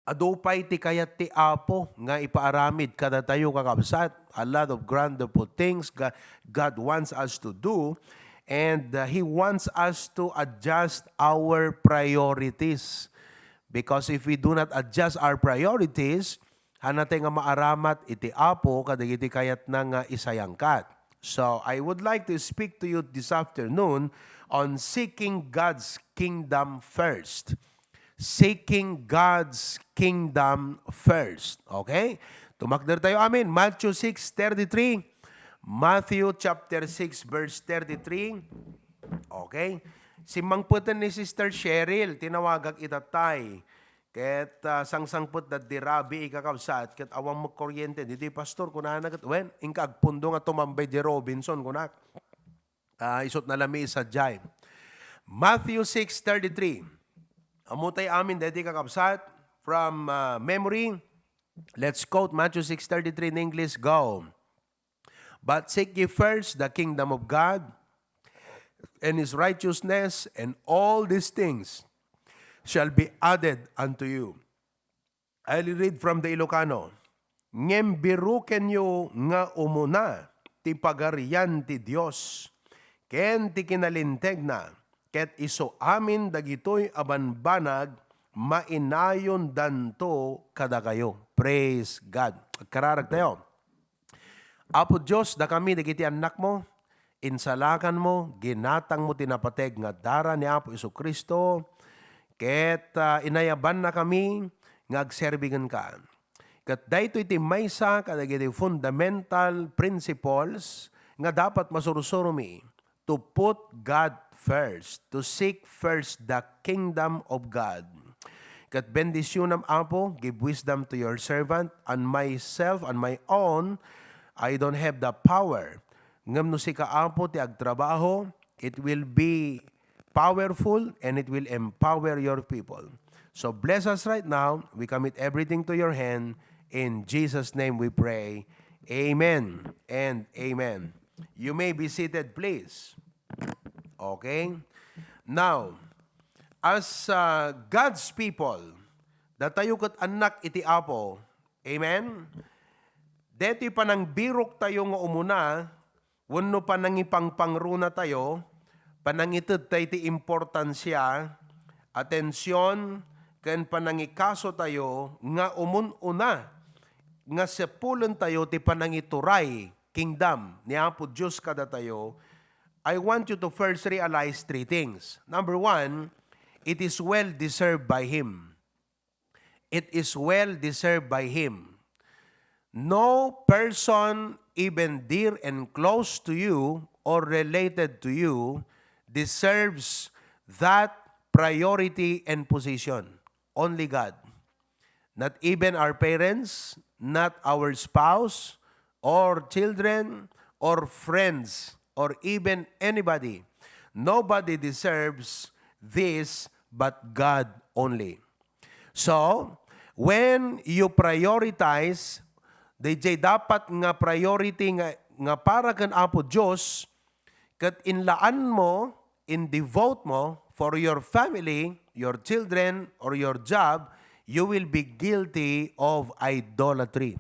adupay ti kayat ti Apo nga ipaaramid kada tayo kakabsat. A lot of wonderful things God wants us to do, and He wants us to adjust our priorities. Because if we do not adjust our priorities, hanatay nga maaramat iti Apo kadagiti kayat na nga isayangkat. So I would like to speak to you this afternoon on seeking God's kingdom first. Seeking God's kingdom first. Okay? Tumakder tayo amin. Matthew 6:33. Matthew chapter 6 verse 33. Okay? Si mangputan ni Sister Cheryl, tinawagag itatay. Ket sangsangput na dirabi ikakabsat, ket awang mo kuryente. Dito pastor, kunahan na kat, ingkag pundo nga tumambay di Robinson, kunak. Isot na lami sa jay. Matthew 6:33. Amutay amin dito kakabsat from memory. Let's quote Matthew 6:33 in English. Go. But seek ye first the kingdom of God and His righteousness, and all these things shall be added unto you. I'll read from the Ilocano. Ngem biruken yo nga umuna ti pagarian ti Dios, ken ti kinalinteg na, ket iso amin dagitoy abanbanag, mainayon danto kada kayo. Praise God. Kararag tayo. Apo Diyos, da kami dagiti anak mo, insalakan mo, ginatang mo tinapateg nga dara ni Apo Jesucristo, ket inayaban na kami nga agserbigan ka. Ket dayto iti maysa kadagiti fundamental principles nga dapat masurusurumi to put God first, to seek first the kingdom of God. Ket bendisyonam Apo, give wisdom to your servant, and myself and my own, I don't have the power. Ngam no si Kaapo ti agtrabaho, it will be powerful and it will empower your people. So bless us right now. We commit everything to your hand. In Jesus' name we pray. Amen and amen. You may be seated, please. Okay? Now, as God's people, datayo kat anak iti Apo, amen? Deti pa nang birok tayo nga umuna, wano pa nang ipangpangruna tayo, panangitid tayo ti importansya, atensyon, ken panangikaso tayo, nga umununa, nga sepulen tayo ti panangituray, kingdom, ni Apo Diyos kada tayo. I want you to first realize three things. Number one, it is well deserved by Him. It is well deserved by Him. No person, even dear and close to you or related to you, deserves that priority and position. Only God. Not even our parents, not our spouse, or children, or friends, or even anybody. Nobody deserves this but God only. So, when you prioritize, DJ dapat nga priority nga para kan Apo Diyos, kat inlaan mo, in-devote mo for your family, your children, or your job, you will be guilty of idolatry.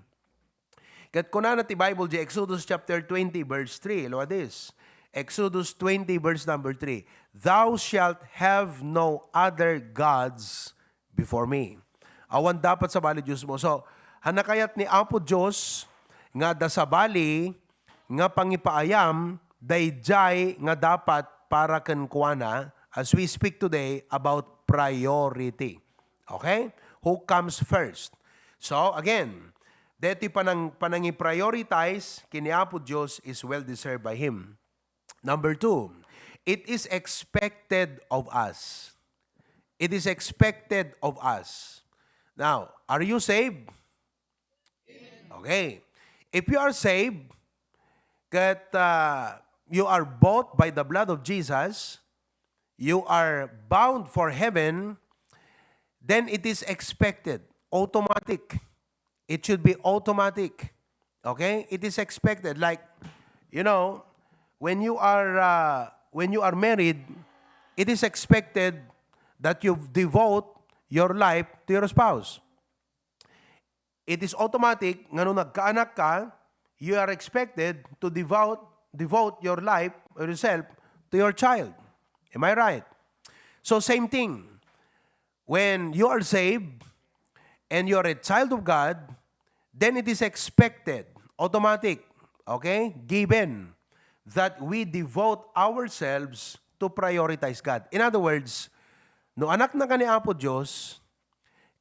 Kat kuna na ti Bible di Exodus chapter 20 verse 3, lo this. Exodus 20 verse number 3. Thou shalt have no other gods before me. Awan dapat sa bali Diyos mo. So, hanakayat ni Apo Diyos nga dasabali nga pangipaayam dayjay nga dapat para kenkwana as we speak today about priority. Okay? Who comes first? So again, deti panangi-prioritize kini Apo Diyos is well deserved by Him. Number two, it is expected of us. It is expected of us. Now, are you saved? Okay. If you are saved, that you are bought by the blood of Jesus, you are bound for heaven, then it is expected, automatic. It should be automatic. Okay? It is expected. Like, you know, when you are married, it is expected that you devote your life to your spouse. it is automatic, nga nung nagkaanak ka, you are expected to devote your life or yourself to your child. Am I right? So same thing. When you are saved and you are a child of God, then it is expected, automatic, okay, given that we devote ourselves to prioritize God. In other words, no anak na ka ni Apo Diyos,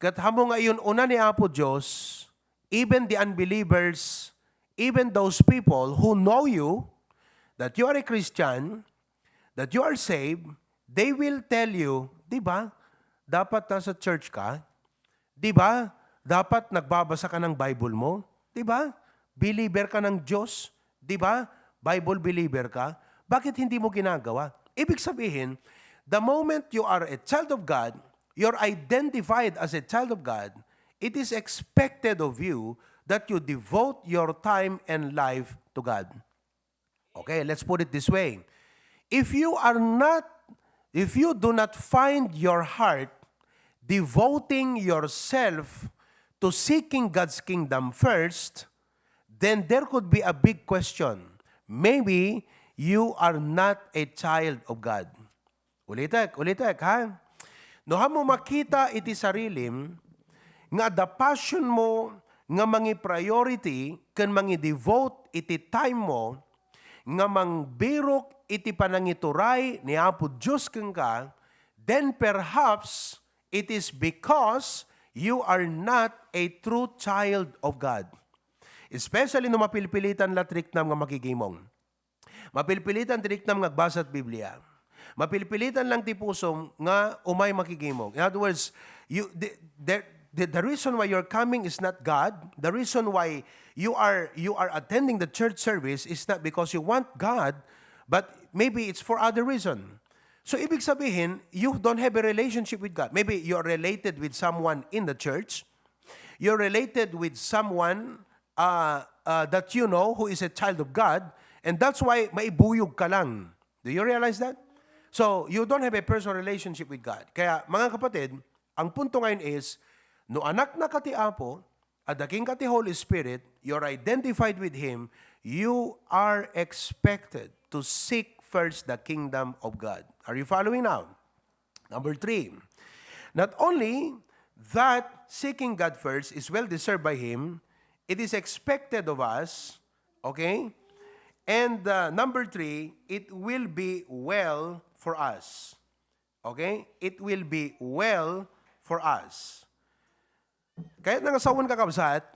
kat hamo ngayon una ni Apo Diyos, even the unbelievers, even those people who know you, that you are a Christian, that you are saved, they will tell you, di ba, dapat nasa church ka? Di ba, dapat nagbabasa ka ng Bible mo? Di ba, believer ka ng Diyos? Di ba, Bible believer ka? Bakit hindi mo ginagawa? Ibig sabihin, the moment you are a child of God, you're identified as a child of God, it is expected of you that you devote your time and life to God. Okay, let's put it this way. If you do not find your heart devoting yourself to seeking God's kingdom first, then there could be a big question. Maybe you are not a child of God. Ulitek, ha? No hamo makita iti sarilim, nga the passion mo, nga mangi priority, kan mangi devote iti time mo, nga mangbirok iti panangituray ni Apo Diyos kang ka, then perhaps it is because you are not a true child of God. Especially no mapilpilitan latriknam nga makigimong. Mapilpilitan triknam nga gbasa at Biblia. Mapilpilitan lang ti pusom nga umay makigimong. In other words, the reason why you're coming is not God. The reason why you are attending the church service is not because you want God, but maybe it's for other reason. So ibig sabihin, you don't have a relationship with God. Maybe you're related with someone in the church. You're related with someone that you know who is a child of God, and that's why maibuyog ka lang. Do you realize that? So, you don't have a personal relationship with God. Kaya, mga kapatid, ang punto ngayon is, no anak na kati Apo, at daking kati Holy Spirit, you're identified with Him, you are expected to seek first the kingdom of God. Are you following now? Number 3, not only that seeking God first is well deserved by Him, it is expected of us, okay? And number 3, it will be well for us. Okay? It will be well for us. Kahit nangasawon ka kabsat,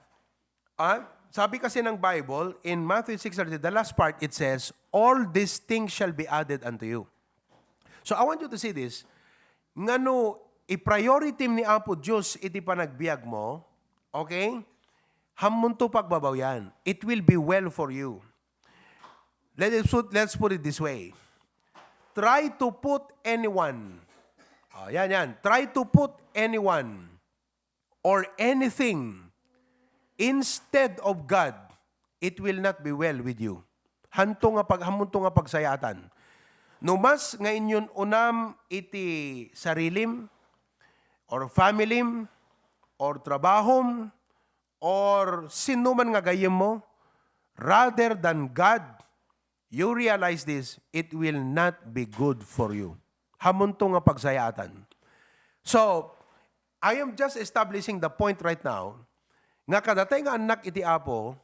sabi kasi ng Bible, in Matthew 6:30, the last part, it says, all these things shall be added unto you. So I want you to see this. Ngano, i-priority ni Apo Diyos iti panagbiag mo, okay? Hamon to pagbabaw yan. It will be well for you. Let's put it this way. Try to put anyone, yan. Try to put anyone or anything instead of God, it will not be well with you. Hamunto nga pagsayatan. No mas nga inyon unam iti sarilim, or familim, or trabahom, or sino man nga gayem mo, rather than God, you realize this, it will not be good for you. Hamunto nga pagsayatan. So, I am just establishing the point right now, nga kadatay nga anak iti Apo,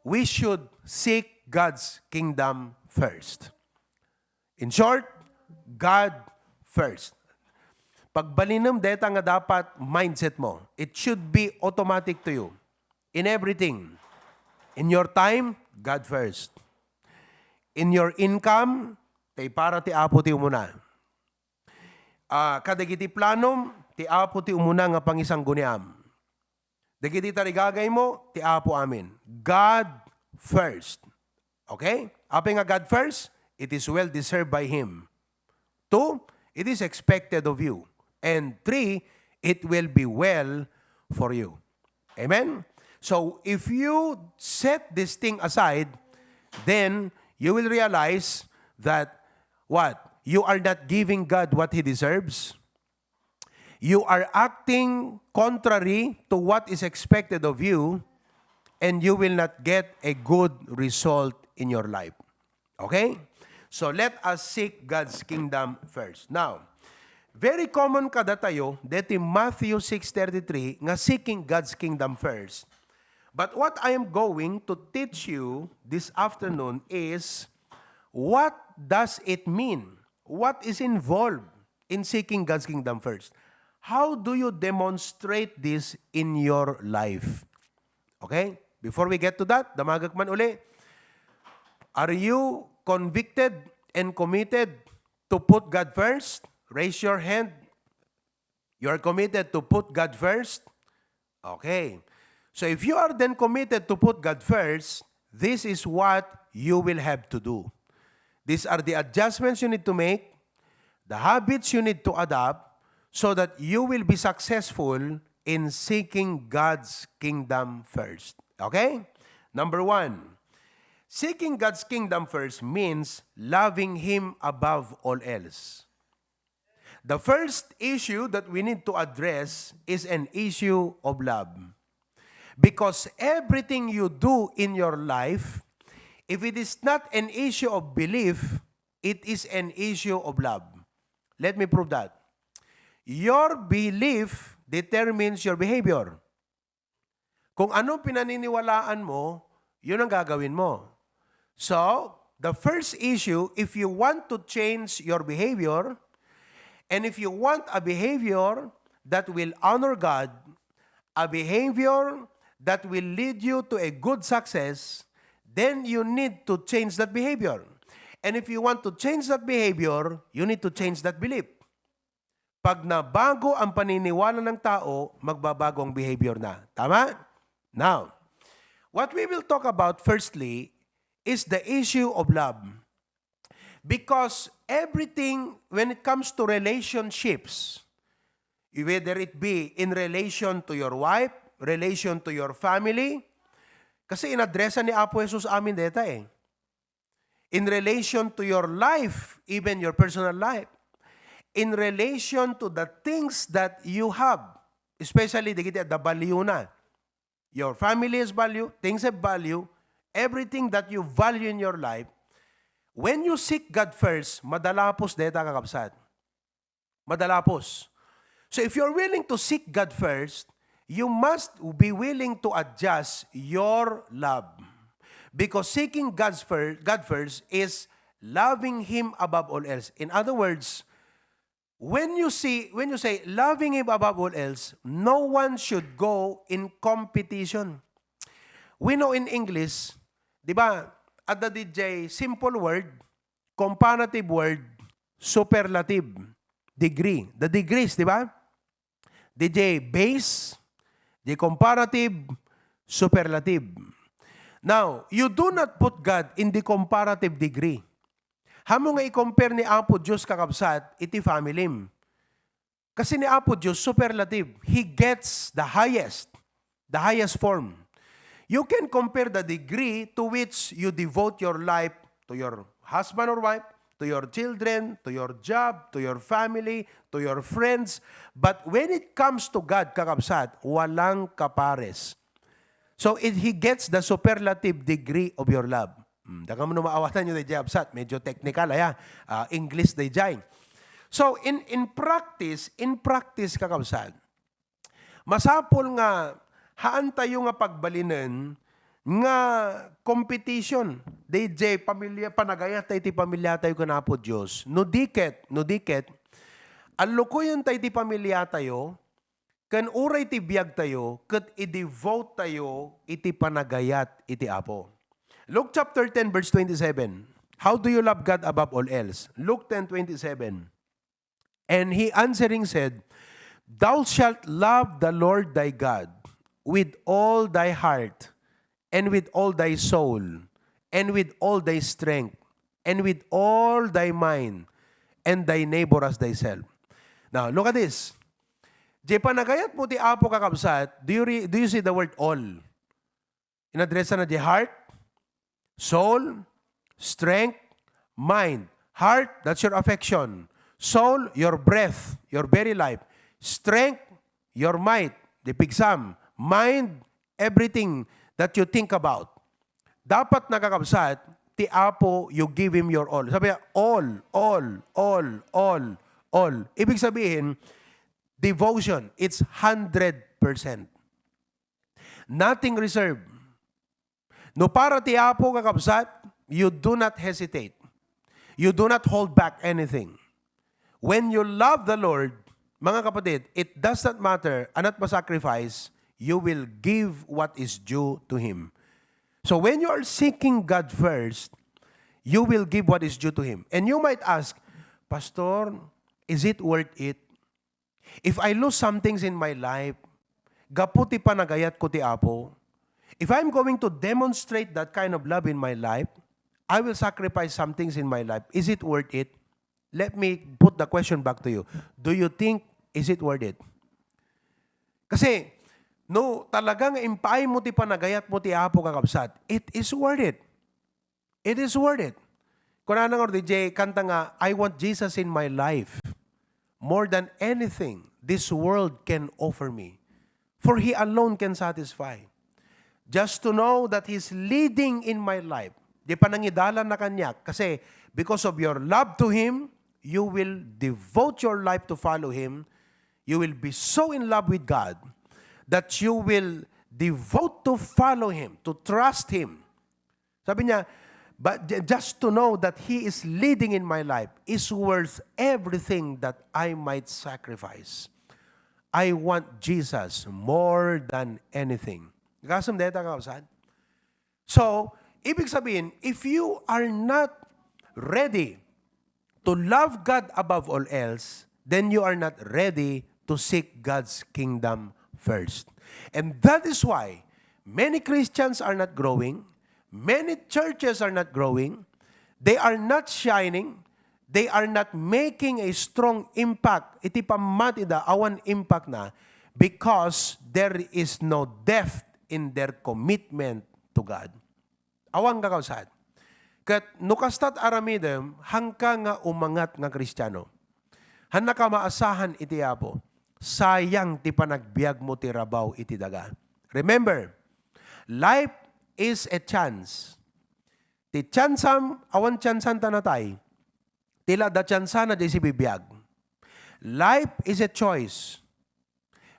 we should seek God's kingdom first. In short, God first. Pagbalinam deta nga dapat mindset mo, it should be automatic to you. In everything. In your time, God first. In your income, tay para ti Apo ti umuna. Kadagiti planom, ti Apo ti umuna nga pangisang guniam. Dagiti tarigagay mo, ti Apo amin. God first. Okay? Api nga God first, it is well deserved by Him. 2, it is expected of you. And 3, it will be well for you. Amen? So, if you set this thing aside, then you will realize that, what? You are not giving God what He deserves. You are acting contrary to what is expected of you, and you will not get a good result in your life. Okay? So let us seek God's kingdom first. Now, very common kada tayo, dito Matthew 6:33, nga seeking God's kingdom first. But what I am going to teach you this afternoon is, what does it mean? What is involved in seeking God's kingdom first? How do you demonstrate this in your life? Okay? Before we get to that, damagak man uli, are you convicted and committed to put God first? Raise your hand. You are committed to put God first? Okay. So if you are then committed to put God first, this is what you will have to do. These are the adjustments you need to make, the habits you need to adopt, so that you will be successful in seeking God's kingdom first. Okay? Number 1, seeking God's kingdom first means loving Him above all else. The first issue that we need to address is an issue of love. Because everything you do in your life, if it is not an issue of belief, it is an issue of love. Let me prove that. Your belief determines your behavior. Kung anong pinaniniwalaan mo, yun ang gagawin mo. So, the first issue, if you want to change your behavior, and if you want a behavior that will honor God, a behavior that will lead you to a good success, then you need to change that behavior. And if you want to change that behavior, you need to change that belief. Pag nabago ang paniniwala ng tao, magbabago ang behavior na. Tama? Now, what we will talk about firstly is the issue of love. Because everything, when it comes to relationships, whether it be in relation to your wife, relation to your family, kasi inadresan ni Apo Jesus amin dito eh. In relation to your life, even your personal life, in relation to the things that you have, especially the value na. Your family has value, things have value, everything that you value in your life. When you seek God first, madalapos deta kakabsat. Madalapos. So if you're willing to seek God first, you must be willing to adjust your love. Because seeking God first is loving Him above all else. In other words, when you say loving Him above all else, no one should go in competition. We know in English, di ba, at the DJ, simple word, comparative word, superlative, degree. The degrees, di ba? DJ, base, the comparative, superlative. Now, you do not put God in the comparative degree. Hamo nga i-compare ni Apo Diyos kakabsat, iti family. Kasi ni Apo Diyos, superlative. He gets the highest form. You can compare the degree to which you devote your life to your husband or wife, to your children, to your job, to your family, to your friends. But when it comes to God, kakabsat, walang kapares. So He gets the superlative degree of your love. Daga mo na maawatan nyo na jabsat. Medyo technical, English na jay. So in practice, kakabsat, masapol nga haan tayo nga pagbalinan nga competition. DJ, pamilya, panagayat tayo ti pamilya tayo kanapo Diyos. No diket, alukuyan tayo ti pamilya tayo, kan uray ti biyag tayo, kat i-devote tayo iti panagayat iti Apo. Luke chapter 10 verse 27. How do you love God above all else? Luke 10:27. And he answering said, Thou shalt love the Lord thy God with all thy heart, and with all thy soul, and with all thy strength, and with all thy mind, and thy neighbor as thyself. Now, look at this. Di panagayat mo ti Apo kakabsat, do you see the word all? Inadresa na di heart, soul, strength, mind. Heart, that's your affection. Soul, your breath, your very life. Strength, your might. The pigsam, mind, everything that you think about. Dapat nakakabsat, ti Apo, you give Him your all. Sabi niya, all. Ibig sabihin, devotion, it's 100%. Nothing reserved. No para ti Apo kakabsat, you do not hesitate. You do not hold back anything. When you love the Lord, mga kapatid, it does not matter, anat sacrifice, you will give what is due to Him. So when you are seeking God first, you will give what is due to Him. And you might ask, Pastor, is it worth it? If I lose some things in my life, gaputi pa nagayat ko ti Apo. If I'm going to demonstrate that kind of love in my life, I will sacrifice some things in my life. Is it worth it? Let me put the question back to you. Do you think, is it worth it? Kasi, no, talagang impay mo ti panagayat mo ti Apo kakabsat. It is worth it. It is worth it. Kung anong or DJ, kanta nga, I want Jesus in my life more than anything this world can offer me. For He alone can satisfy. Just to know that He's leading in my life. Di pa nangidalan na kanya. Kasi because of your love to Him, you will devote your life to follow Him. You will be so in love with God that you will devote to follow Him, to trust Him. Sabi niya, but just to know that He is leading in my life is worth everything that I might sacrifice. I want Jesus more than anything. Kasam deta kausan. So, ibig sabihin, if you are not ready to love God above all else, then you are not ready to seek God's kingdom first. And that is why many Christians are not growing, many churches are not growing, they are not shining, they are not making a strong impact. Iti pamatida awan impact na because there is no depth in their commitment to God. Awang kakawsad. Kat nukastat aramidem, hangka nga umangat nga Kristiyano. Han nakamaasahan iti Apo. Sayang ti panagbiag mo ti rabaw iti daga. Remember, life is a chance. Ti chansam, awan chansan tanatay. Tila da chansana di si bibiyag. Life is a choice.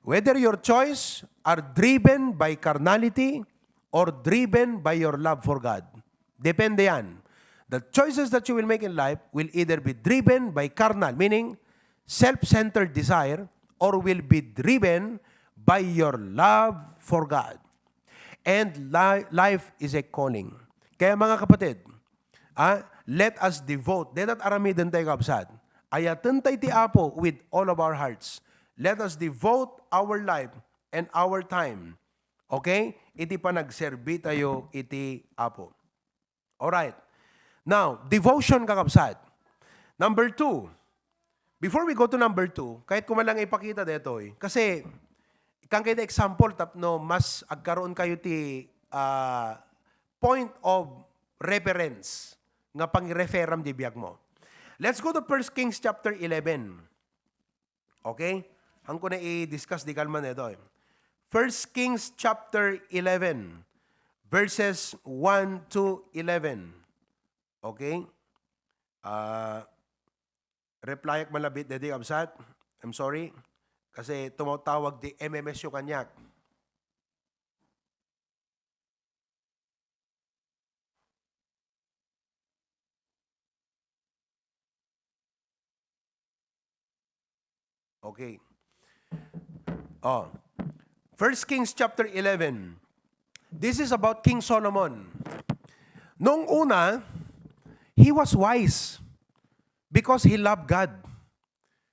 Whether your choice are driven by carnality or driven by your love for God. Depende yan. The choices that you will make in life will either be driven by carnal, meaning self-centered desire, or will be driven by your love for God. And life is a calling. Kaya mga kapatid, let us devote, let at aramidan tayo kabsat. Ayatan tayo ti Apo with all of our hearts. Let us devote our life and our time. Okay? Iti pa nagserbi tayo iti Apo. Alright. Now, devotion kakabsat. Number 2. Before we go to number 2, kahit kumalang ipakita dito kasi kang kita example tapno mas agkaroon kayo ti point of reference nga pang-referam di biyag mo. Let's go to 1 Kings chapter 11. Okay? Ang ko na i-discuss di kalman ito. 1 Kings chapter 11 verses 1 to 11. Okay? Reply ak malabit dedi absat. I'm sorry. Kasi tumatawag di MMS yung kanyak. Okay. 1 Kings chapter 11. This is about King Solomon. Noong una, he was wise because he loved God.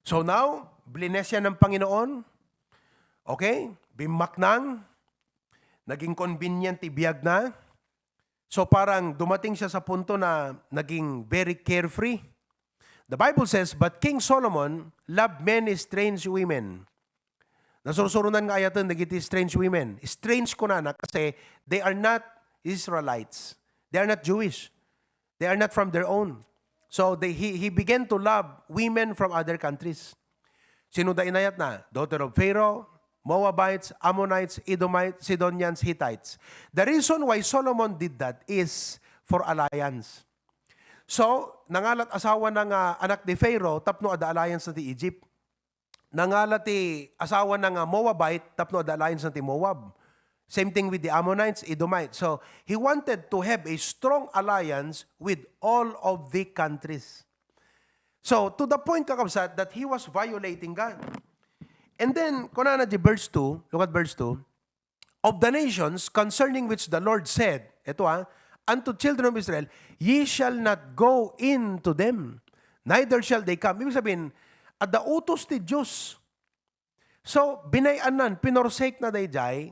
So now, blines siya ng Panginoon. Okay? Bimaknang. Naging convenient, ibiyag na. So parang dumating siya sa punto na naging very carefree. The Bible says, but King Solomon loved many strange women. Nasusurunan nga ayatan, nagiti strange women. Strange ko na kasi they are not Israelites. They are not Jewish. They are not from their own. So he began to love women from other countries. Sino da inayat na? Daughter of Pharaoh, Moabites, Ammonites, Edomites, Sidonians, Hittites. The reason why Solomon did that is for alliance. So, nangalat asawa ng anak ni Pharaoh, tapno ada alliance na ti Egypt. Nangalat ti asawa ng Moabite, tapno ada alliance na ti Moab. Same thing with the Ammonites, Edomites. So, he wanted to have a strong alliance with all of the countries. So, to the point, kakabsat, that he was violating God. And then, kunana di verse 2, look at verse 2, of the nations concerning which the Lord said, ito unto children of Israel, ye shall not go into them, neither shall they come. Ibig sabihin, at the utos ti Diyos. So, binayanan, pinorsake na dayjay,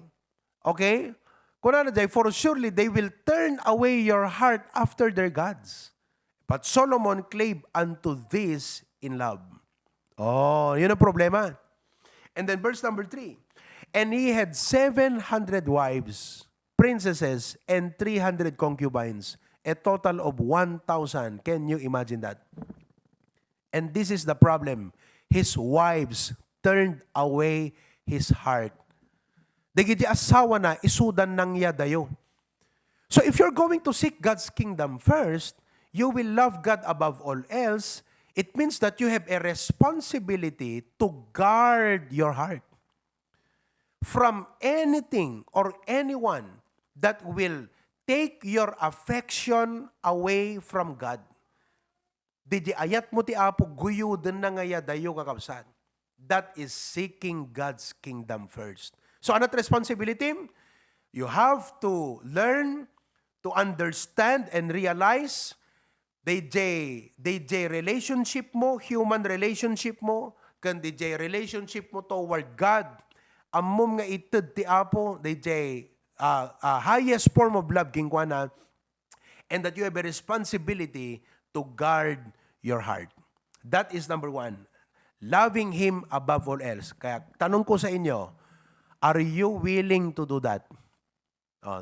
okay? Kunana jay, for surely they will turn away your heart after their gods. But Solomon clave unto this in love. Oh, yun ang problema. And then verse number 3. And he had 700 wives, princesses, and 300 concubines. A total of 1,000. Can you imagine that? And this is the problem. His wives turned away his heart. Dagiti asawa na, isudan nang yadayo. So if you're going to seek God's kingdom first, you will love God above all else. It means that you have a responsibility to guard your heart from anything or anyone that will take your affection away from God. Didi ayat mo ti apo guyuden na nga yadayo kakabsat. That is seeking God's kingdom first. So anot responsibility? You have to learn to understand and realize DJ relationship mo, human relationship mo, kan DJ relationship mo toward God. Amom nga ited ti apo, DJ highest form of love kingkwana, and that you have a responsibility to guard your heart. That is number 1. Loving Him above all else. Kaya tanong ko sa inyo, are you willing to do that?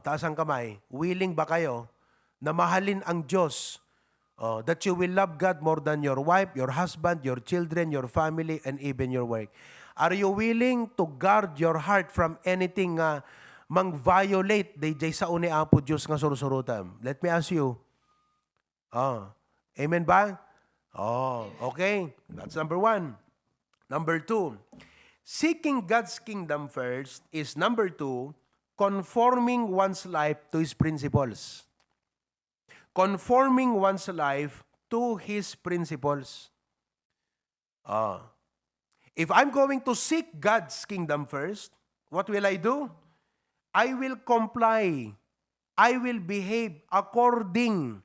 Taas ang kamay. Willing ba kayo na mahalin ang Diyos? That you will love God more than your wife, your husband, your children, your family, and even your work. Are you willing to guard your heart from anything mang-violate DJ sa uni apo Diyos nga surusurutam? Let me ask you. Amen ba? Okay. That's number 1. Number 2, seeking God's kingdom first is number 2, conforming one's life to His principles. Conforming one's life to His principles. If I'm going to seek God's kingdom first, what will I do? I will comply. I will behave according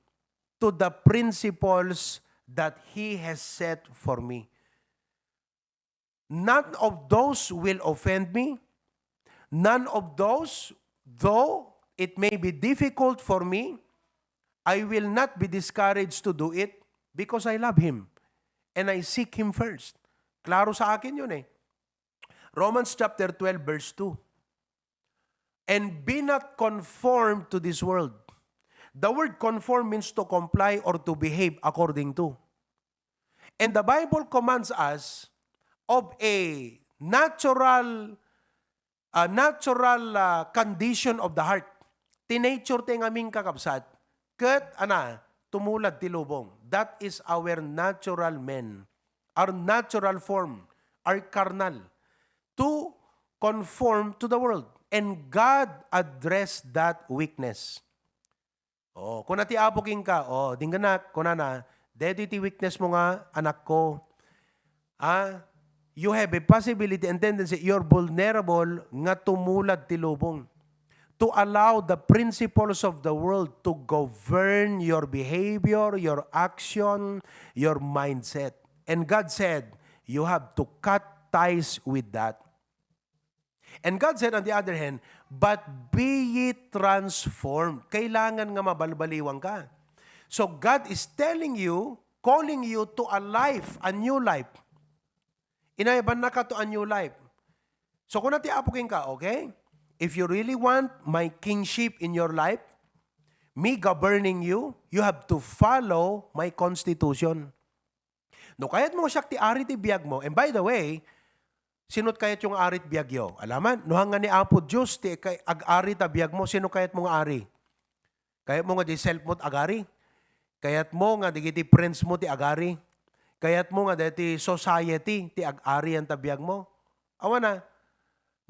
to the principles that He has set for me. None of those will offend me. None of those, though it may be difficult for me, I will not be discouraged to do it because I love Him and I seek Him first. Klaro sa akin yun eh. Romans chapter 12 verse 2. And be not conformed to this world. The word conform means to comply or to behave according to. And the Bible commands us of a natural condition of the heart. Tinature te ngaming kakabsat, ket tumulad ti lubong. That is our natural man, our natural form, our carnal, to conform to the world. And God addressed that weakness. Kung nati apoking ka, dingganak, kunana, dedi ti weakness mo nga, anak ko, you have a possibility and tendency, you're vulnerable nga tumulad ti lubong. To allow the principles of the world to govern your behavior, your action, your mindset. And God said, you have to cut ties with that. And God said on the other hand, but be ye transformed. Kailangan nga mabalbaliwang ka. So God is telling you, calling you to a life, a new life. Inayaban na ka to a new life. So kung nati apukin ka, okay? If you really want my kingship in your life, me governing you, you have to follow my constitution. No, kaya't mo siya ti ari ti biyag mo. And by the way, Sinot kayat yung arit biyagyo? Alaman, nuhang nga ni Apo Diyos, ti ag-ari ta biyag mo, sino kayat mo nga ari? Kayat mo nga di self mo agari? Kayat mo nga di friends mo ti agari? Kayat mo nga di society ti ag-ari ang tabiyag mo? Awa na,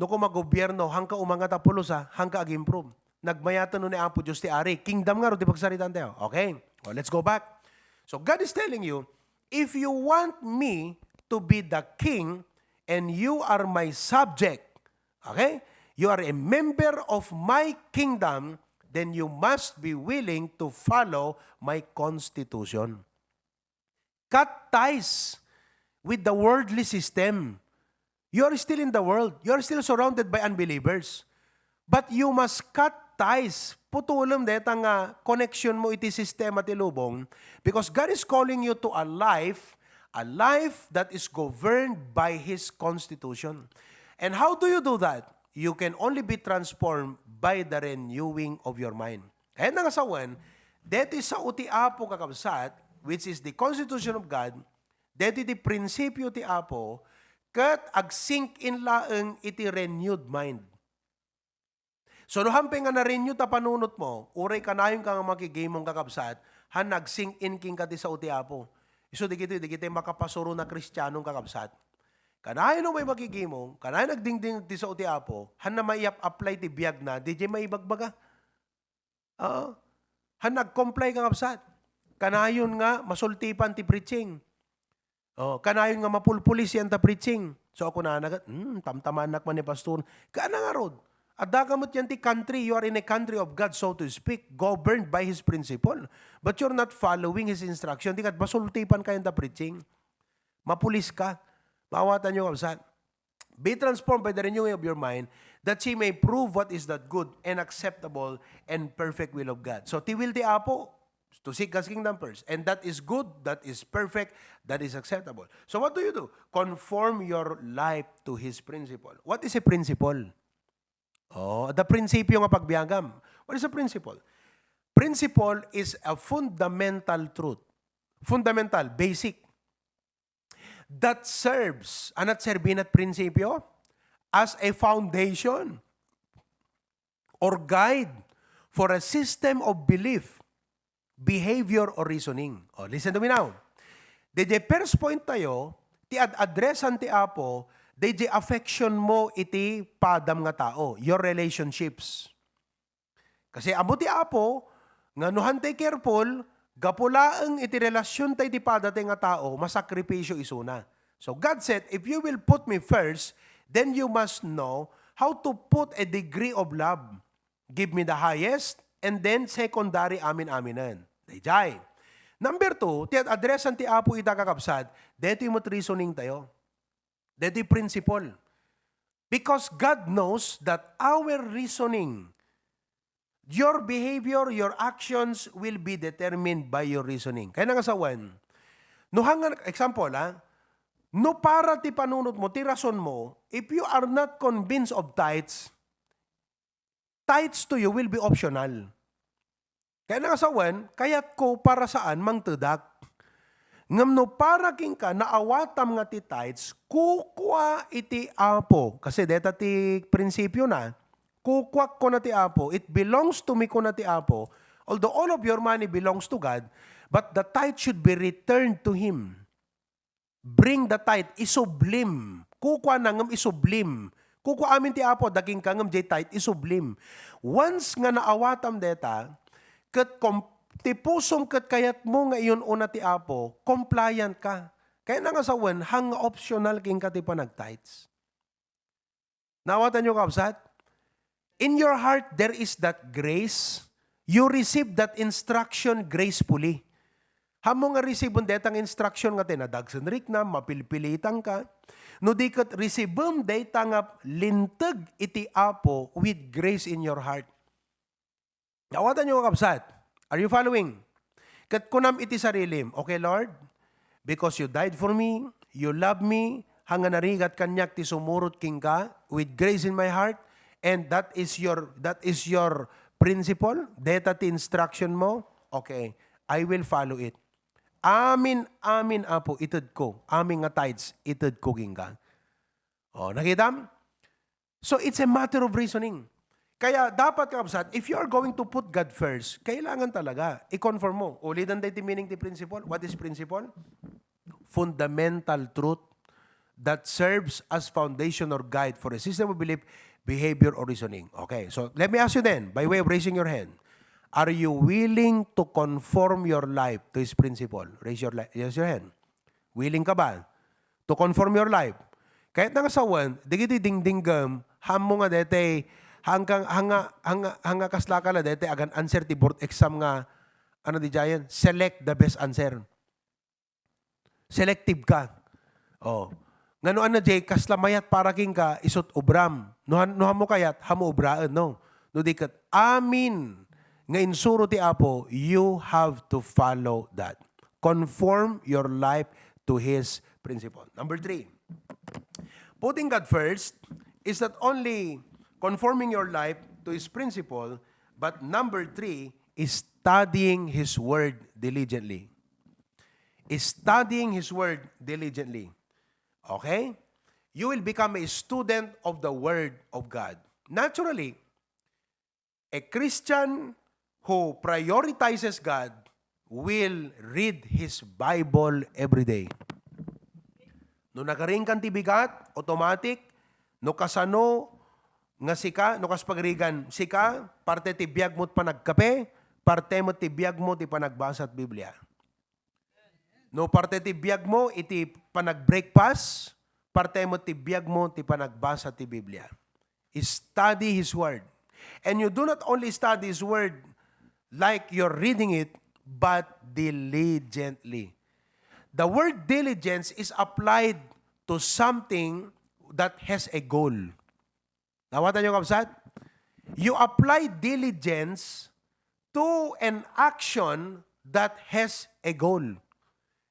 no kung mag-gobyerno, hangka umangat apulos hangka ag-improve. Nagmayatan no ni Apo Diyos ti ari. Kingdom nga ro, di pagsaritan tayo. Okay, well, let's go back. So God is telling you, if you want me to be the king, and you are my subject, okay? You are a member of my kingdom, then you must be willing to follow my constitution. Cut ties with the worldly system. You are still in the world. You are still surrounded by unbelievers. But you must cut ties. Putulom deta nga connection mo iti sistema ti lubong, because God is calling you to a life that is governed by His constitution. And how do you do that? You can only be transformed by the renewing of your mind. Kaya nangasawan, deti sa uti Apo kakabsat, which is the constitution of God, deti di prinsipyo ti Apo, kat ag-sink in laeng iti renewed mind. So no hamping nga na-renew ta panunot mo, uray ka na yung kang makigimong kakabsat, han nag-sink in king kati sa uti Apo. So di kita makapasuro na Kristiyanong kakabsat. Kanayon no may makigimong, kanayon nagdingding ti sa uti Apo, han na may apply ti biyag na, di may ibagbaga. Han nag-comply kakabsat. Kanayon nga masultipan ti preaching. Kanayon nga mapulpulis yan ta preaching. So ako na nagat, tamtamanak man ni pastor. Kana nga rod. At dagamot yan ti country, you are in a country of God, so to speak, governed by His principle. But you're not following His instruction. Di kat basultipan kayo ta preaching. Mapulis ka. Maawatan nyo kapsat. Be transformed by the renewing of your mind, that ye may prove what is that good and acceptable and perfect will of God. So, ti will ti Apo, to seek God's kingdom first. And that is good, that is perfect, that is acceptable. So, what do? Conform your life to His principle. What is a principle? The prinsipyo nga pagbiagam. What is a principle? Principle is a fundamental truth. Fundamental, basic. That serves, anat servin at prinsipyo? As a foundation or guide for a system of belief, behavior, or reasoning. Listen to me now. The first point tayo, ti ad-addressan ti Apo, the affection mo iti padam nga tao, your relationships. Kasi amo ti Apo, nga nuhan tay careful, gapulaang iti relasyon tay ti padate nga tao, masakripisyo isuna. So God said, if you will put me first, then you must know how to put a degree of love. Give me the highest, and then secondary amin-aminan. Dayjay. Number 2, ti ad-addressan ti Apo ita kakabsat, deto yung reasoning tayo. That is principle. Because God knows that our reasoning, your behavior, your actions will be determined by your reasoning. Kaya nangasawan, no hangan, example no para ti panunot mo, ti rason mo, if you are not convinced of tithes to you will be optional. Kaya nangasawan, kayat ko para saan mangtedak. Ngam no para king ka naawatam nga ti tithes, kukwa iti Apo. Kasi deta ti prinsipyo na, kukwa ko na ti Apo, it belongs to me ko na ti Apo, although all of your money belongs to God, but the tithe should be returned to Him. Bring the tithe, isublim. Kukwa na ngam isublim. Kukwa amin ti Apo, daging ka ngam jay tithe, isublim. Once nga naawatam deta, kat ti pusong kat kayat mo nga iyon una ti Apo, compliant ka. Kaya nangasawan, hang optional king ka ti panag-tithes. Nawatan nyo kapsat? In your heart, there is that grace. You receive that instruction gracefully. Hamo nga receive detang instruction nga tinadagsan rik na, mapilpilitan ka. No di kat receive data nga lintag iti Apo with grace in your heart. Nawatan nyo kapsat? Are you following? Kat kunam iti sarilim, okay Lord, because you died for me, you love me, hanga narigat kanyak ti sumurot king ka, with grace in my heart, and that is your principle, data ti instruction mo, okay, I will follow it. Amin, Apo, itad ko, amin nga tithes, itad ko king ka. Nakita? So, it's a matter of reasoning. Kaya dapat kakabsat, if you are going to put God first, kailangan talaga i-conform mo. Ulitan tayo meaning the principle. What is principle? Fundamental truth that serves as foundation or guide for a system of belief, behavior, or reasoning. Okay, so let me ask you then, by way of raising your hand, are you willing to conform your life to His principle? Raise your hand. Willing ka ba to conform your life? Kahit nangasawan, digiti ding-dinggam, hamo nga dete, hanga kasla ka la dete, agan answer ti board exam nga, ano di jayan? Select the best answer. Selective ka. Ngano na jay, kasla mayat para king ka, isot ubram. Nuhan mo kayat, hamo ubraan, no? No dikat, amin. Nga insuro ti Apo, you have to follow that. Conform your life to His principle. Number 3, putting God first is not only conforming your life to His principle, but number 3 is studying His Word diligently. Studying His Word diligently. Okay? You will become a student of the Word of God. Naturally, a Christian who prioritizes God will read his Bible every day. No nagaring kan tibigat, automatic, no kasano, nga sika, no kaspagrigan, sika, parte ti biyag mo't panagkape, parte mo ti biyag mo ti panagbasa at Biblia. No parte ti biyag mo, iti panag-breakfast, parte mo ti biyag mo ti panagbasa ti Biblia. Study His Word. And you do not only study His Word like you're reading it, but diligently. The word diligence is applied to something that has a goal. Nawatan niyo kapsat? You apply diligence to an action that has a goal.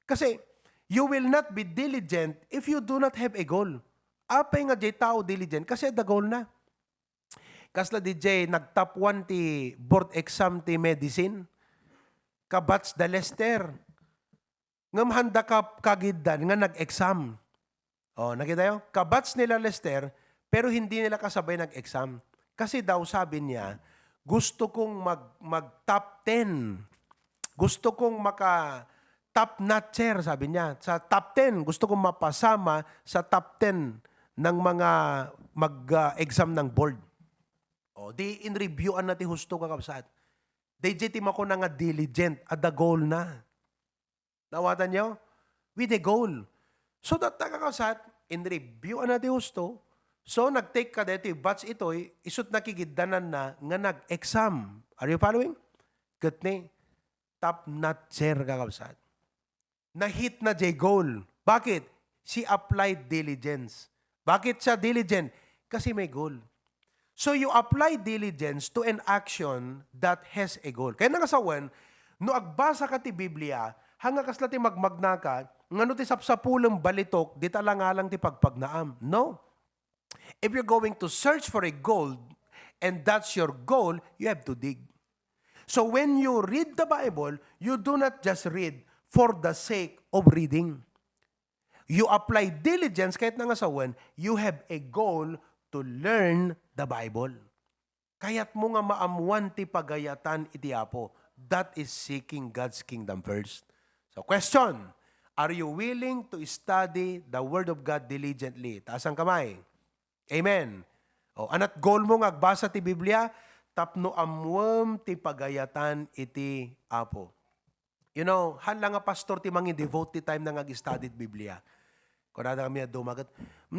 Kasi, you will not be diligent if you do not have a goal. Apay nga jay tao diligent kasi the goal na. Kasla DJ, nag-top 1 ti board exam ti medicine. Kabats da Lester. Ngam handa ka kagidan nga nag-exam. Nakita yun? Kabats nila Lester, pero hindi nila kasabay nag-exam. Kasi daw sabi niya, gusto kong mag-top 10. Gusto kong maka-top notcher, sabi niya. Sa top 10, gusto kong mapasama sa top 10 ng mga mag-exam ng board. Di in-reviewan natin husto kakabsat. Di jitim ako na nga diligent at the goal na. Nawatan niyo? With a goal. So that kakabsat, in-reviewan natin husto. So nag-take ka dito, batch ito'y isut nakikiddanan na nga nag-exam. Are you following? Good ni. Top notcher kakabsat. Na-hit na jay goal. Bakit? She applied diligence. Bakit siya diligent? Kasi may goal. So you apply diligence to an action that has a goal. Kaya nangasawan, no agbasa ka ti Biblia, hanga kasla ti magmagna ka, ngano ti sapsapulang balitok, di talangalang ti pagpagnaam. No. If you're going to search for a goal, and that's your goal, you have to dig. So when you read the Bible, you do not just read for the sake of reading. You apply diligence, kahit nangasawan, you have a goal to learn the Bible. Kaya't mo nga maamuan ti pagayatan iti Apo. That is seeking God's kingdom first. So question, are you willing to study the Word of God diligently? Taas ang kamay. Amen. Anat goal mo nga agbasa ti Biblia, tapno amuam ti pagayatan iti Apo. You know, hala nga pastor ti mangi devote ti time na nga-study Biblia. Kunada kami dumagat,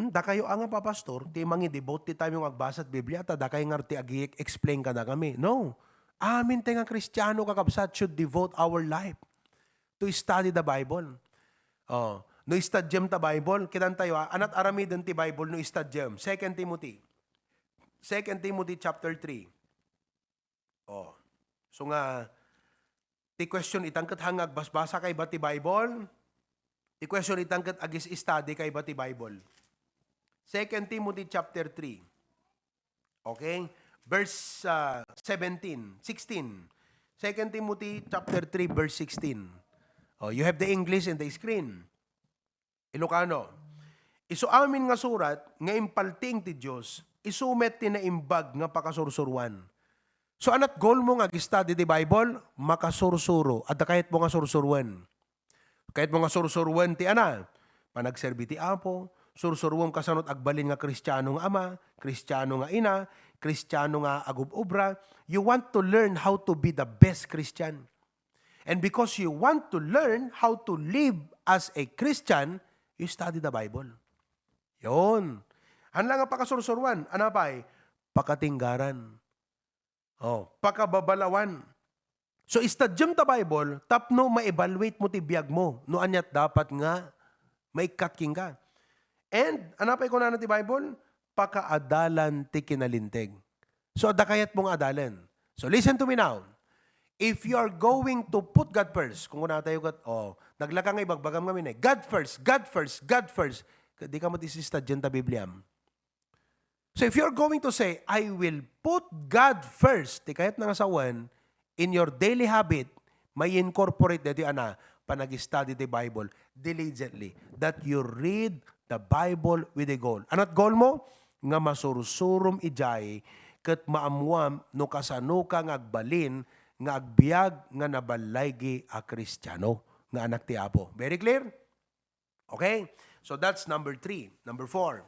da kayo nga pa pastor, ti mangi devote ti time yung agbasa at Biblia, ta da kayo nga ti agi-explain ka na kami. No. Amin tayo nga Kristiyano kakabsat should devote our life to study the Bible. No studyam ta Bible, kitan tayo, anat aramidon ti Bible no studyam. 2 Timothy. 2 Timothy chapter 3. So nga, ti question itangkat hangag basbasa kay ba ti Bible? Ti question itangkat agis study kay ba ti Bible? 2 Timothy chapter 3. Okay? Verse 16. 2 Timothy chapter 3 verse 16. You have the English in the screen. Ilocano. Isu amin nga surat, nga impalting ti Diyos, isumet ti na imbag nga pakasursuruan. So anat goal mo nga study the Bible, makasursuro, at kahit mo nga sursuruan. Kahit mo nga sursuruan ti ana, panagserbi ti Apo, sursuruan kasanot agbalin nga Kristiyano nga ama, Kristiyano nga ina, Kristiyano nga agubobra. You want to learn how to be the best Christian. And because you want to learn how to live as a Christian, you study the Bible. Yun. Hanla nga pakasursuruan, ana pa'y pakatinggaran. Pakababalawan. So, istadyam ta Bible, tapno ma-evaluate mo ti biyag mo. No anyat dapat nga, maikatking ka. And, anapay ko na ti Bible, pakaadalan ti kinalinteg. So, adakayat mong adalan. So, listen to me now. If you are going to put God first, kung kuna tayo, naglaka nga ibagbagam kami God first, God first, God first. Di ka matisistadyan ta Bibliam. So if you're going to say, I will put God first, di kahit nangasawan, in your daily habit, may incorporate dito panag-study the Bible diligently. That you read the Bible with a goal. Anot goal mo? Nga masursurum ijay, kat maamuam, no kasano ka ngagbalin, nga agbiag, nga nabalaygi a Kristiyano, nga anak ti Apo. Very clear? Okay? So that's number 3. Number 4.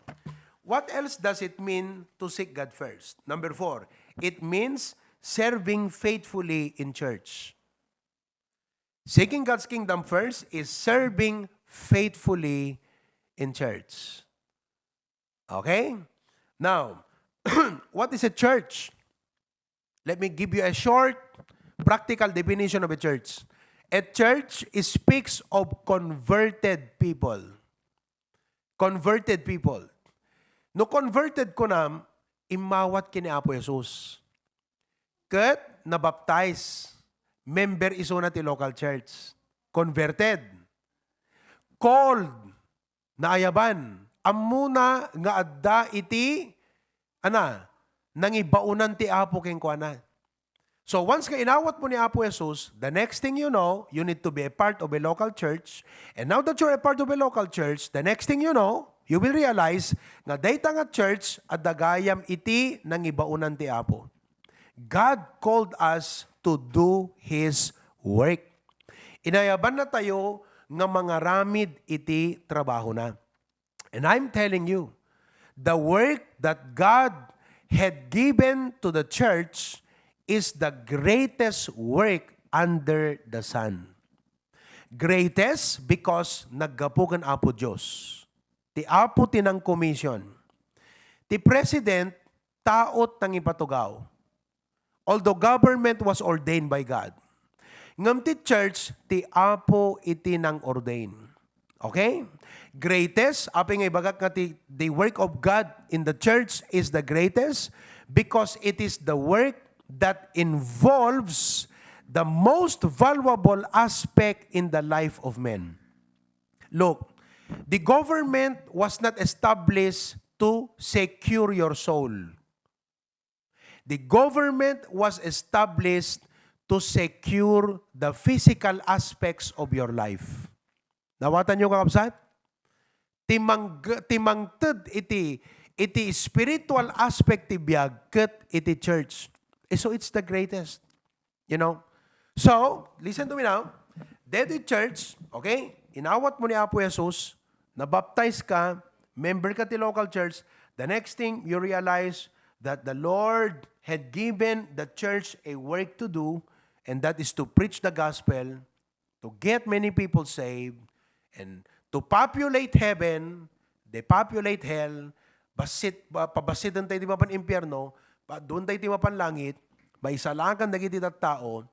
What else does it mean to seek God first? Number 4, it means serving faithfully in church. Seeking God's kingdom first is serving faithfully in church. Okay? Now, what is a church? Let me give you a short, practical definition of a church. A church speaks of converted people. Converted people. No converted ko na, imawat kini Apo Jesus. Kat nabaptize, member iso na ti local church. Converted. Called, naayaban. Amuna nga adda iti, nangibaunan ti Apo king kuana. So once ka inawat mo ni Apo Jesus, the next thing you know, you need to be a part of a local church. And now that you're a part of a local church, the next thing you know, you will realize nga dayta nga church at dagayam iti nangibaunan ti Apo. God called us to do His work. Inayaban na tayo nga mga ramid iti trabaho na. And I'm telling you, the work that God had given to the church is the greatest work under the sun. Greatest because naggapugan Apo Diyos. Ti Apo tinang commission. Ti president, taot nang ipatugaw. Although government was ordained by God. Ngam ti church, ti Apo iti nang ordain. Okay? Greatest, aping ibagak nga the work of God in the church is the greatest because it is the work that involves the most valuable aspect in the life of men. Look, the government was not established to secure your soul. The government was established to secure the physical aspects of your life. Nawatan nyo kakabsat? Timangted iti spiritual aspect ti biag ket iti church. So it's the greatest. You know? So, listen to me now. Dead church, okay? Inawat mo ni Apo Jesus, nabaptize ka, member ka ti local church, the next thing you realize that the Lord had given the church a work to do, and that is to preach the gospel, to get many people saved, and to populate heaven, depopulate hell, pabasitan tayo di ba pan impyerno, doon tayo di ba pan langit, may salagan nagiti tao,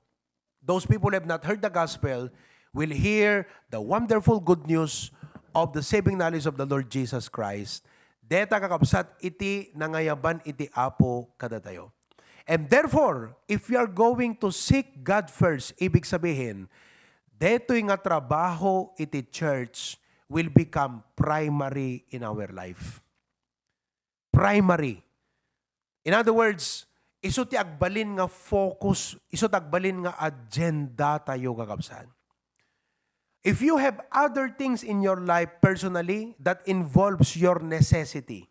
those people who have not heard the gospel will hear the wonderful good news of the saving knowledge of the Lord Jesus Christ. Deta kakabsat iti nangayaban iti Apo kadatayo. And therefore, if we are going to seek God first, ibig sabihin, deto'y nga trabaho iti church will become primary in our life. Primary. In other words, iso ti agbalin nga focus, iso ti agbalin nga agenda tayo kakabsat. If you have other things in your life personally that involves your necessity,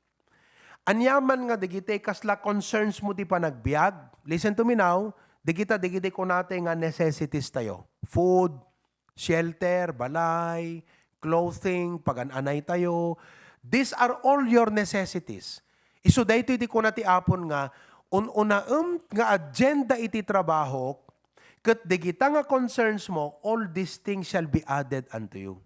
anyaman nga digite kasla concerns mo di pa nagbiag. Listen to me now. Digita ko natin nga necessities tayo. Food, shelter, balay, clothing, pagananay tayo. These are all your necessities. Iso dayto iti ko nati apon nga unaem nga agenda iti trabaho ket digita nga concerns mo, all these things shall be added unto you.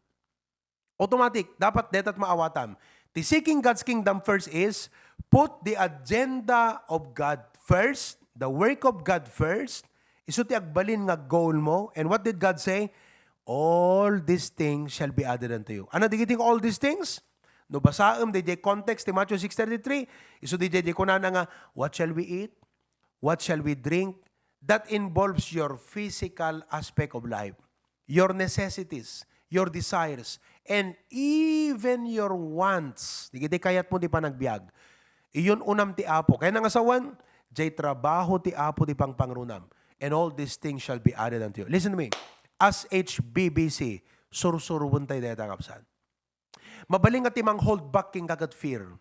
Automatic, dapat detat maawatam. The seeking God's kingdom first is put the agenda of God first, the work of God first. Isu ti agbalin nga goal mo. And what did God say? All these things shall be added unto you. Ano digiting all these things? No basaem DJ context ti Matthew 6:33. Isu DJ kunana nga what shall we eat? What shall we drink? That involves your physical aspect of life, your necessities, your desires, and even your wants. Di kayat mo di pa nagbiag. Iyon unam ti Apo. Kaya nangasawan, jay trabaho ti Apo di pang pangrunam. And all these things shall be added unto you. Listen to me. As HBBC, sursurubon tayo dito kapsan. Mabaling at imang hold back king kagat fear.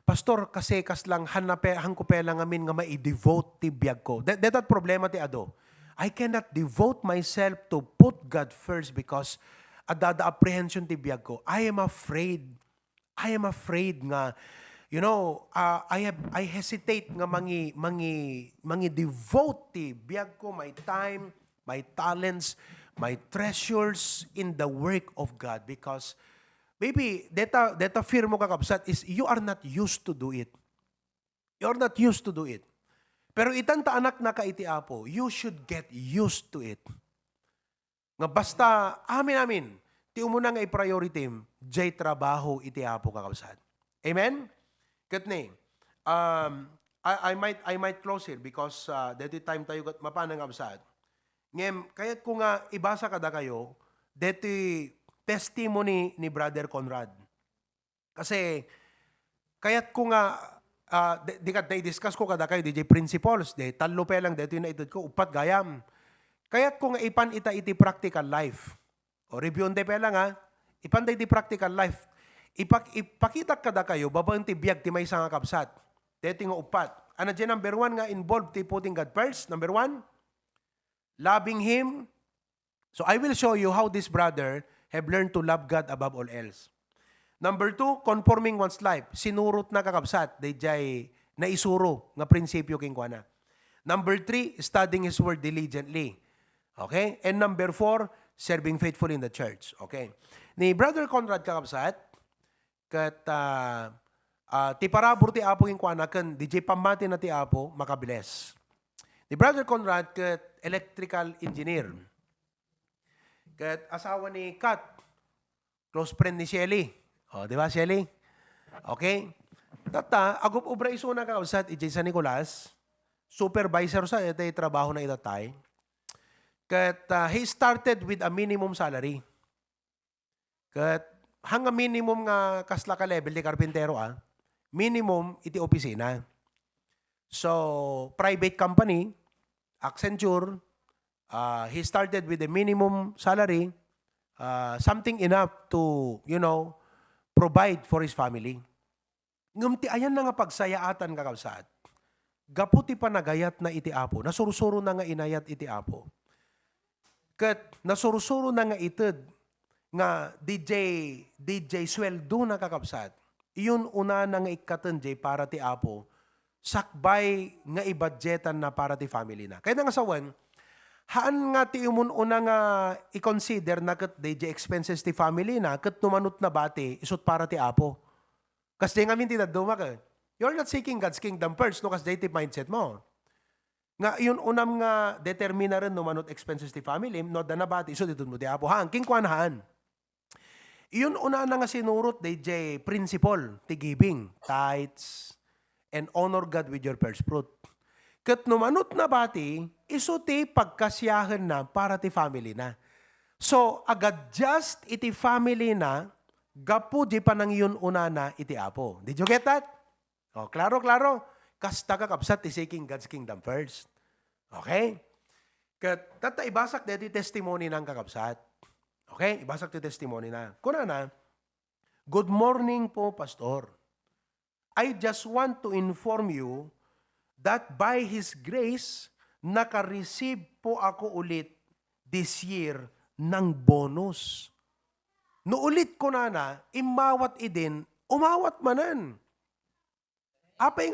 Pastor, kasi kaslang hangkupela ngamin nga ma-devote ti biyag ko. That problema ti ado. I cannot devote myself to put God first because adada apprehension ti biyag ko. I am afraid nga, I hesitate nga mangi devote ti biyag ko, my time, my talents, my treasures in the work of God because maybe, data fear mo kakabsat is you are not used to do it. You are not used to do it. Pero itanta anak na ka iti Apo, you should get used to it. Nga basta, amin, ti umuna nga i-priority, jay trabaho iti Apo kakabsat. Amen? Katni, I might close here because dati time tayo mapanang kabsat. Ngem, kaya't ko nga ibasa kada kayo, dati testimony ni Brother Conrad. Kasi, kaya't ko nga, na-discuss ko kada kayo, DJ principles, talo pa lang, dito yung naitod ko, upat gayam. Kaya't ko nga ipan iti practical life. O review pa lang ha, ipan iti practical life. Ipakita kada kayo, babang ti biyag ti may isang kapsat. Dito nga upat. Ano dyan, number 1 nga, involved ti putting God first. Number 1, loving Him. So I will show you how this brother have learned to love God above all else. Number 2, conforming one's life. Sinurot na kakabsat, dayjay na isuro nga prinsipyo king kuana. Number 3, studying His Word diligently. Okay? And number 4, serving faithfully in the church. Okay? Ni Brother Conrad kakabsat, kat ti parabor ti Apo king kuana, kan DJ pamati na ti Apo, makabiles. Ni Brother Conrad, kat electrical engineer. Kat asawa ni Kat, close friend ni Shelly. O, di ba Shelly? Okay? Tata, agop ubra iso na kausat, ijay sa Nicolas, supervisor sa ito trabaho na itatay. Kat he started with a minimum salary. Kat hanga minimum nga kasla ka level di karpintero minimum iti opisina. So, private company, Accenture, he started with a minimum salary, something enough to, provide for his family. Ngamti ayan na nga pagsayaatan kakabsat. Gaputi pa nagayat na iti Apo. Nasursuro na nga inayat iti Apo. Kat nasursuro na nga ited nga DJ sweldo na kakabsat. Iyon una na nga ikatan jay para ti Apo. Sakbay nga i-budgetan na para ti family na. Kaya nga sawan, haan nga ti umun una nga i-consider na kat DJ expenses ti family na, kat numanot na bati, isot para ti Apo. Kasi nga minti na duma ka. You're not seeking God's kingdom first, no? Kasi ti mindset mo. Nga, yun unam nga determina rin numanot expenses ti family, no, da na bati, isot itun mo ti Apo. Haan, king kwan haan. Iyon una na nga sinurot DJ principle, ti giving, tithes, and honor God with your first fruit. Kat numanot na bati, isuti pagkasyahan na para ti family na. So, agad just iti family na, gapu di pa nang yun una na iti Apo. Did you get that? O, klaro. Kasta kakabsat ti seeking God's kingdom first. Okay? Kat tata ibasak dito testimony ng kakabsat. Okay? Ibasag ti testimony na. Kuna na, good morning po, Pastor. I just want to inform you that by His grace, naka-receive po ako ulit this year ng bonus. No ulit ko na, imawat idin, umawat manan. Apay,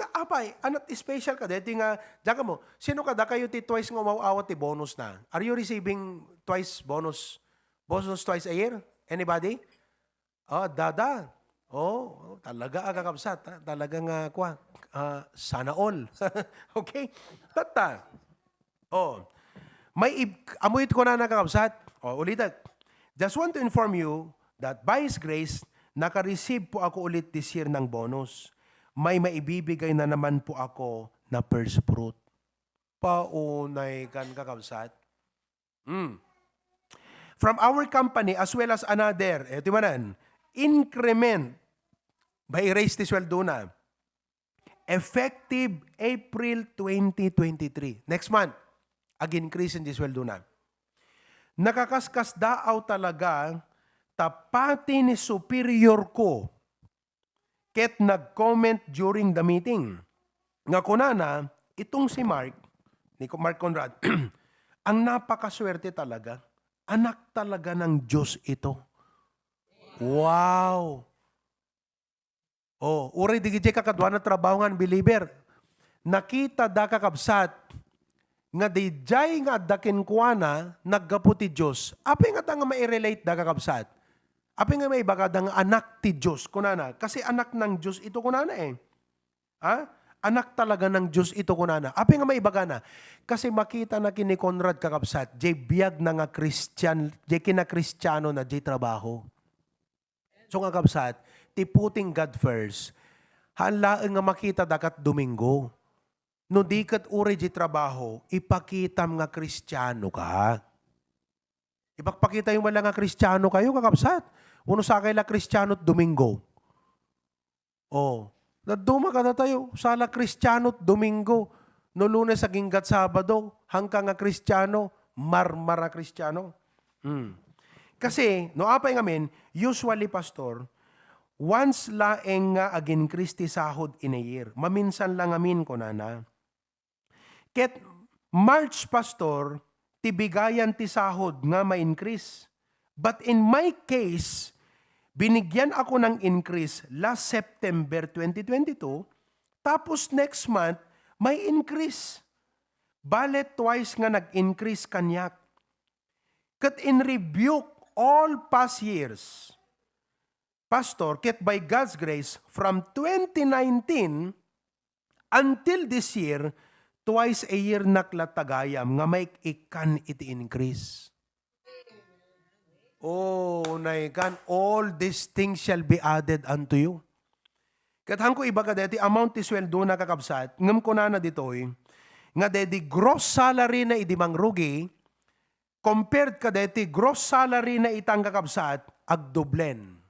anat special ka, dito nga, diyan ka mo, sino ka da kayo ti twice nga umawat ti bonus na? Are you receiving twice bonus twice a year? Anybody? Oh, dada. Oh, talaga agakabsat. Ha? Talaga nga, sana all. Okay? Tata. Oh, amuit ko na nakakabsat. Oh, ulitin. Just want to inform you that by His grace, naka-receive po ako ulit this year ng bonus. May maibibigay na naman po ako na first fruit. Paunay kan kakabsat. From our company as well as another, eto manan, increment, by erase ti sweldo na, effective April 2023. Next month, ag-increase in di sweldo na. Nakakaskas daaw talaga, tapati ni superior ko, ket nag-comment during the meeting. Nga kunana, itong si Mark Conrad, ang napakaswerte talaga, anak talaga ng Diyos ito. Wow! Oh, uri digijay kakadwa na trabaho nga believer. Nakita da kakabsat, nga dijay nga dakin kuana, naggaputi Diyos. Api nga ta nga ma-relate da kakabsat? Api nga may bagadang anak ti Diyos, kunana. Kasi anak ng Diyos ito kunana eh. Ha? Anak talaga ng Diyos ito kunana. Api nga may bagana. Kasi makita na kini Conrad kakabsat, jay biyag na nga Christian, jay kina-Kristiyano na jay trabaho. So nga kakabsat, ti putting God first, hanlaan nga makita dakat Domingo. No di kat uri jay trabaho, ipakitam nga Kristiyano ka. Ipagpakita yung wala nga Kristiyano kayo, kakabsat. Uno sa kaila Kristiyano't Domingo. Oh, naduma ka na tayo. Sala Kristiyano't Domingo. No Lunes sa Ginggat Sabado, hangka nga Kristiyano, marmara Kristiyano. Kasi, no apay ngamin, usually, Pastor, once laeng nga agin Kristi sahod in a year. Maminsan lang amin ko na. Ket March, Pastor, tibigayan ti sahod nga ma-increase. But in my case, binigyan ako ng increase last September 2022, tapos next month, may increase. Bale twice nga nag-increase kanyak. Kat in rebuke all past years, Pastor, ket by God's grace, from 2019 until this year, twice a year naklatagayam nga may ikan iti increase. Oh, naikan, all these things shall be added unto you. Katang ko iba ka deti, amount ti sweldo na kakabsat, ngam ko na ditoy, nga deti gross salary na idimang rugi, compared ka deti gross salary na itang kakabsat, agdoblen.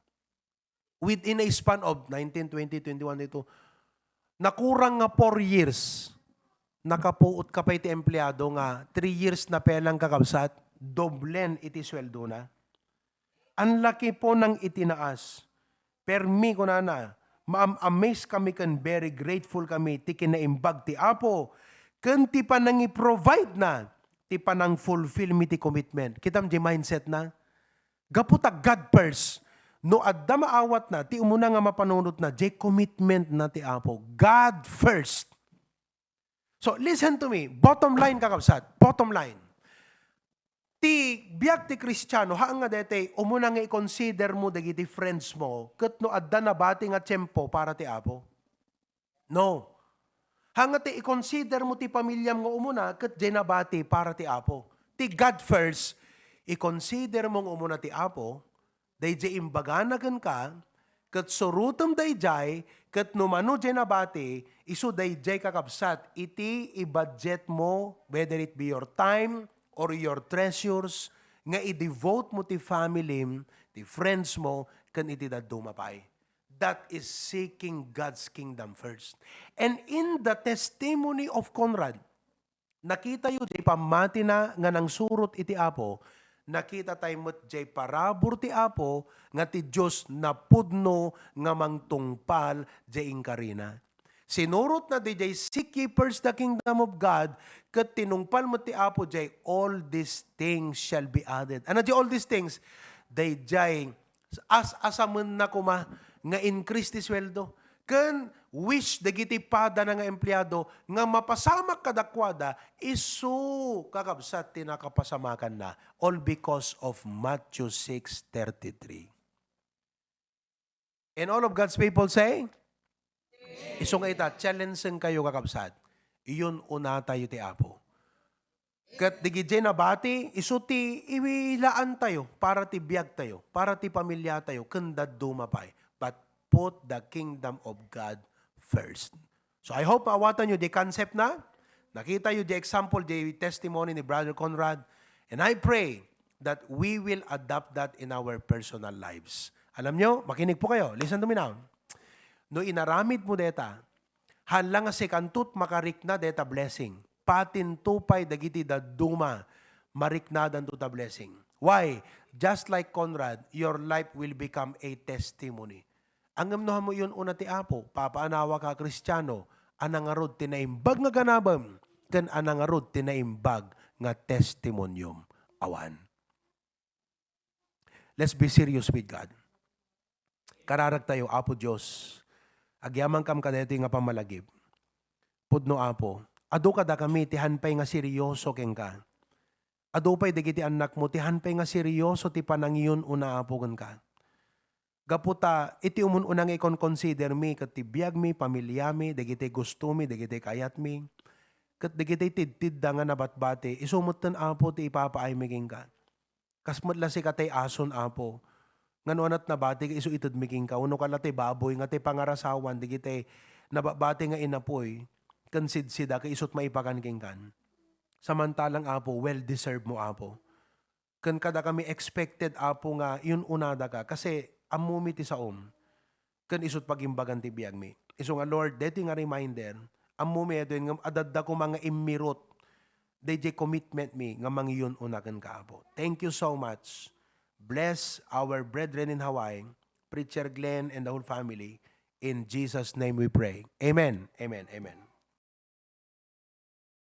Within a span of 19, 20, 21, dito, nakurang nga 4 years, nakapuot ka pa iti empleyado nga 3 years na pelang kakabsat, doblen iti sweldo na. Ang laki po ng itinaas. Permi ko na ma-amaze kami kan very grateful kami ti kinaimbag ti Apo. Kan ti pa nang i-provide na, ti pa nang fulfill mi ti commitment. Kitam di mindset na, gaputa God first. No adda maawat na, ti umuna nga mapanunot na, di commitment na ti Apo. God first. So listen to me, bottom line kakabsat, bottom line. Ti biag ti Kristiyano, haan nga dete, umuna nga i-consider mo dagiti friends mo, kat no adda na bati nga tiyempo para ti Apo. No. Haan nga ti i-consider mo ti pamilyam nga umuna, kat di na bati para ti Apo. Ti God first, i-consider mong umuna ti Apo, day di imbaganagan ka, kat surutom day jay, kat numano di na bati, iso day jay kakabsat, iti i-budget mo, whether it be your time, or your treasures, nga i-devote mo ti family, ti friends mo, kan iti dadumapay. That is seeking God's kingdom first. And in the testimony of Conrad, nakita yun, ipamati na nga nang surot iti Apo, nakita tayo mo't jay parabor ti Apo, nga ti Diyos na pudno nga mangtungpal jay inkarina. Sinurot na di jay, seek ye first the kingdom of God, kat tinungpal mo ti Apo jay, all these things shall be added. Ano jay all these things? Day jay, asaman na kuma, nga increase ti sweldo. Kan wish dagiti pada na nga empleyado nga mapasamak kadakwada isu kakabsat tinakapasamakan na, all because of Matthew 6:33. And all of God's people say, iso nga ita, challenge kayo kakabsat. Iyon una tayo ti Apo. Kat digidje na bati, iso ti iwilaan tayo, para ti biyag tayo, para ti pamilya tayo, kandad dumapay. But put the kingdom of God first. So I hope awatan nyo the concept na, nakita nyo the example, the testimony ni Brother Conrad, and I pray that we will adopt that in our personal lives. Alam nyo, makinig po kayo, listen to me now. No inaramid mo deta, halang nga sekantut makarikna deta blessing, patin tupay dagiti daduma, mariknadan to the blessing. Why? Just like Conrad, your life will become a testimony. Ang amnohan mo yun una ti Apo, papaanawa ka Kristiyano, anangarod tinaimbag nga ganabam, kan anangarod tinaimbag nga testimonyum awan. Let's be serious with God. Kararag tayo, Apo Diyos, agyaman kam kadeto nga pamalagib. Pudno Apo, adu kada kami, tihanpay nga seryoso keng ka. Adu pa'y dagiti anak mo, tihanpay nga seryoso ti panangyon una Apo kan ka. Gaputa, iti unang ikon-consider mi, kat tibiyag mi, pamilya mi, dagiti gusto mi, dagiti kayat mi, kat dagiti tidtid da nga nabatbate, isumutan Apo ti ipapaay mi king ka. Kasmatla si katay ason Apo, nga noonat nabati, iso itad mi king ka, uno kalate baboy, nga ti pangarasawan, dagiti nababate nga inapoy, kansidsida, ka isot maipakan king kan. Samantalang Apo, well-deserved mo Apo. Kan kada kami expected Apo nga, yun unada ka, kasi amumi ti saom, kan isot pagimbagan ti biyag mi. Iso nga Lord, deti nga reminder, amumi ito yun, adadda ko mga imirot, DJ commitment mi, nga mangiyon unakan ka Apo. Thank you so much. Bless our brethren in Hawaii, Preacher Glenn and the whole family. In Jesus' name we pray. Amen. Amen. Amen.